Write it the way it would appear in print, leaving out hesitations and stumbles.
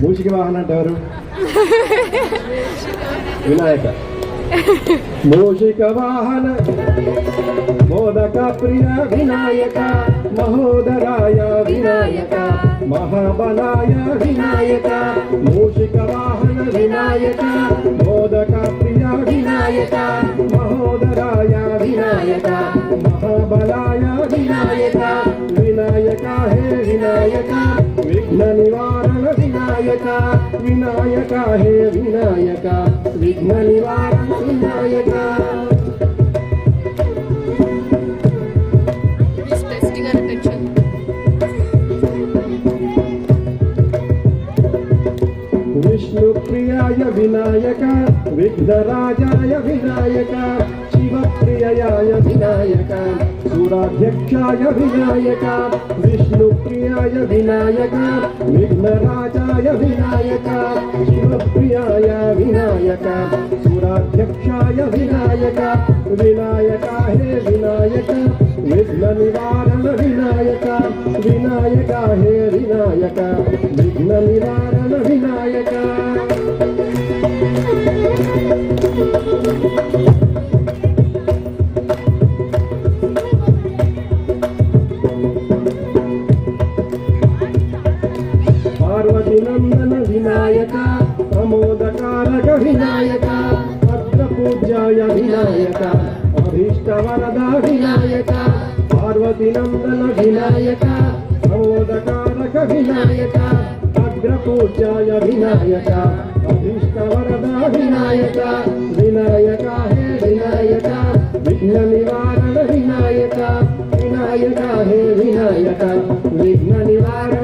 మూషిక వాహనం అంటే ఎవరు? వినాయక. మూషిక వాహన మోదక ప్రియ వినాయక, మహోదరాయ వినాయక, మహాబలాయ వినాయక. మూషిక వాహన వినాయక, మోదక ప్రియ వినాయక, మహోదరాయ వినాయక, మహాబలాయ వినాయక. వినాయక హే వినాయక, విఘ్న నివారణ వినాయక. వినాయక హే వినాయక, విఘ్న నివారణ వినాయక. విష్ణు ప్రియాయ వినాయక, విఘ్నరాజాయ వినాయక, శివ ప్రియాయ వినాయక, సురాధ్యక్షాయ వినాయక. విష్ణు ప్రియాయ వినాయక, విఘ్నరాజాయ వినాయక, శివ ప్రియాయ వినాయక, సురాధ్యక్షాయ వినాయక. వినాయక హే వినాయక, విఘ్న నివారణ వినాయక. వినాయక హే వినాయక, విఘ్న నివారణ వినాయక. పార్వతి నందన వినాయక, ప్రమోదకారక వినాయక, భద్రపూజ్యాయ వినాయక, అభీష్టవరద వినాయక. పార్వతి నందన వినాయక, ప్రమోదకారక వినాయక, అగ్రపూజ్యాయ వినాయక, అభీష్టవరద వినాయక. వినాయక హే వినాయక, విఘ్న నివారణ వినాయక. వినాయక హే వినాయక, విఘ్న నివారణ